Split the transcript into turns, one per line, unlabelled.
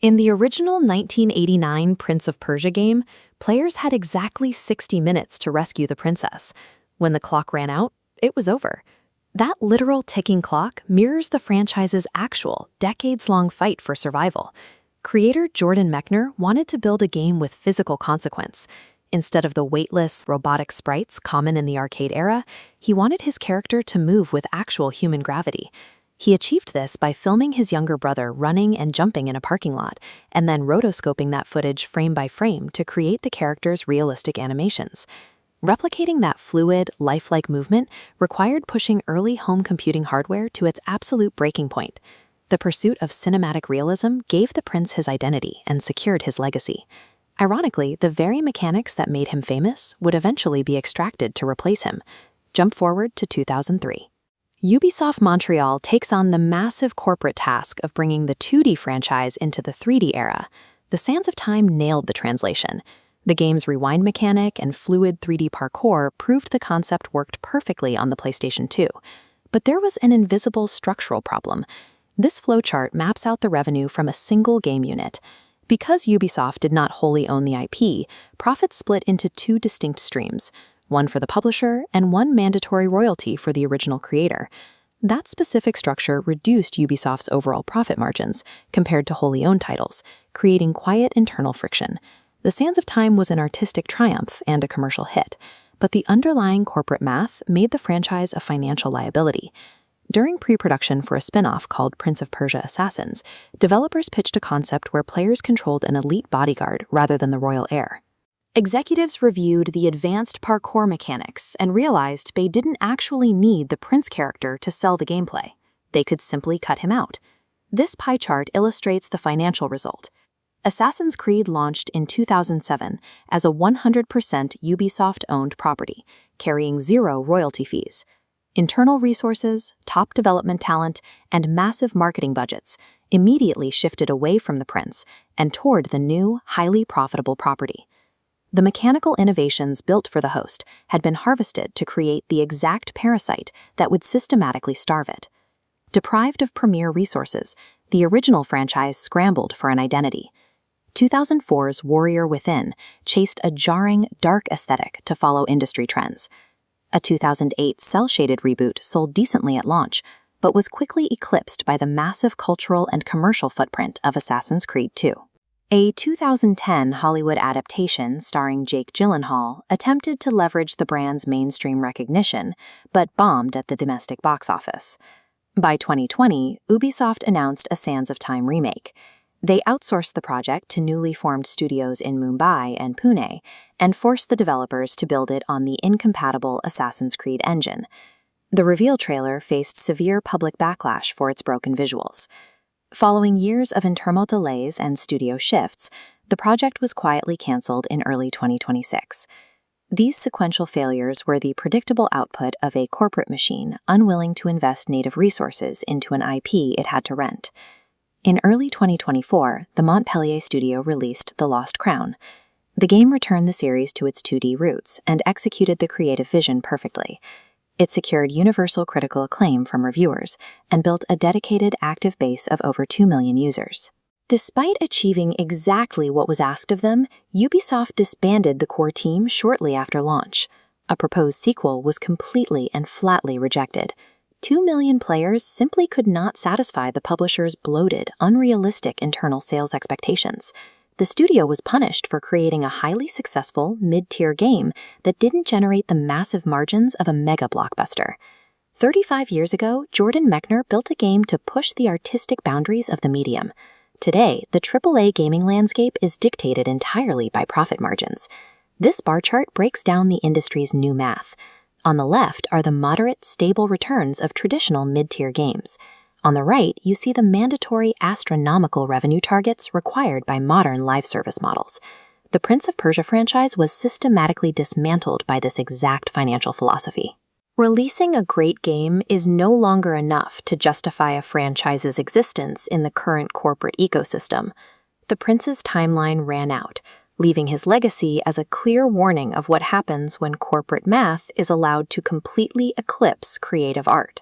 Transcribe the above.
In the original 1989 Prince of Persia game, players had exactly 60 minutes to rescue the princess. When the clock ran out, it was over. That literal ticking clock mirrors the franchise's actual, decades-long fight for survival. Creator Jordan Mechner wanted to build a game with physical consequence. Instead of the weightless, robotic sprites common in the arcade era, he wanted his character to move with actual human gravity. He achieved this by filming his younger brother running and jumping in a parking lot, and then rotoscoping that footage frame by frame to create the character's realistic animations. Replicating that fluid, lifelike movement required pushing early home computing hardware to its absolute breaking point. The pursuit of cinematic realism gave the prince his identity and secured his legacy. Ironically, the very mechanics that made him famous would eventually be extracted to replace him. Jump forward to 2003. Ubisoft Montreal takes on the massive corporate task of bringing the 2D franchise into the 3D era. The Sands of Time nailed the translation. The game's rewind mechanic and fluid 3D parkour proved the concept worked perfectly on the PlayStation 2. But there was an invisible structural problem. This flowchart maps out the revenue from a single game unit. Because Ubisoft did not wholly own the IP, profits split into two distinct streams, one for the publisher and one mandatory royalty for the original creator. That specific structure reduced Ubisoft's overall profit margins compared to wholly owned titles, creating quiet internal friction. The Sands of Time was an artistic triumph and a commercial hit, but the underlying corporate math made the franchise a financial liability. During pre-production for a spin-off called Prince of Persia Assassins, developers pitched a concept where players controlled an elite bodyguard rather than the royal heir. Executives reviewed the advanced parkour mechanics and realized they didn't actually need the prince character to sell the gameplay. They could simply cut him out. This pie chart illustrates the financial result. Assassin's Creed launched in 2007 as a 100% Ubisoft-owned property, carrying zero royalty fees. Internal resources, top development talent, and massive marketing budgets immediately shifted away from the prince and toward the new, highly profitable property. The mechanical innovations built for the host had been harvested to create the exact parasite that would systematically starve it. Deprived of premier resources, the original franchise scrambled for an identity. 2004's Warrior Within chased a jarring, dark aesthetic to follow industry trends. A 2008 cel-shaded reboot sold decently at launch, but was quickly eclipsed by the massive cultural and commercial footprint of Assassin's Creed 2. A 2010 Hollywood adaptation starring Jake Gyllenhaal attempted to leverage the brand's mainstream recognition, but bombed at the domestic box office. By 2020, Ubisoft announced a Sands of Time remake. They outsourced the project to newly formed studios in Mumbai and Pune, and forced the developers to build it on the incompatible Assassin's Creed engine. The reveal trailer faced severe public backlash for its broken visuals. Following years of internal delays and studio shifts, the project was quietly canceled in early 2026. These sequential failures were the predictable output of a corporate machine unwilling to invest native resources into an IP it had to rent. In early 2024, the Montpellier studio released The Lost Crown. The game returned the series to its 2D roots and executed the creative vision perfectly. It secured universal critical acclaim from reviewers and built a dedicated active base of over 2 million users. Despite achieving exactly what was asked of them, Ubisoft disbanded the core team shortly after launch. A proposed sequel was completely and flatly rejected. 2 million players simply could not satisfy the publisher's bloated, unrealistic internal sales expectations. The studio was punished for creating a highly successful, mid-tier game that didn't generate the massive margins of a mega blockbuster. 35 years ago, Jordan Mechner built a game to push the artistic boundaries of the medium. Today, the AAA gaming landscape is dictated entirely by profit margins. This bar chart breaks down the industry's new math. On the left are the moderate, stable returns of traditional mid-tier games. On the right, you see the mandatory astronomical revenue targets required by modern live service models. The Prince of Persia franchise was systematically dismantled by this exact financial philosophy. Releasing a great game is no longer enough to justify a franchise's existence in the current corporate ecosystem. The prince's timeline ran out, leaving his legacy as a clear warning of what happens when corporate math is allowed to completely eclipse creative art.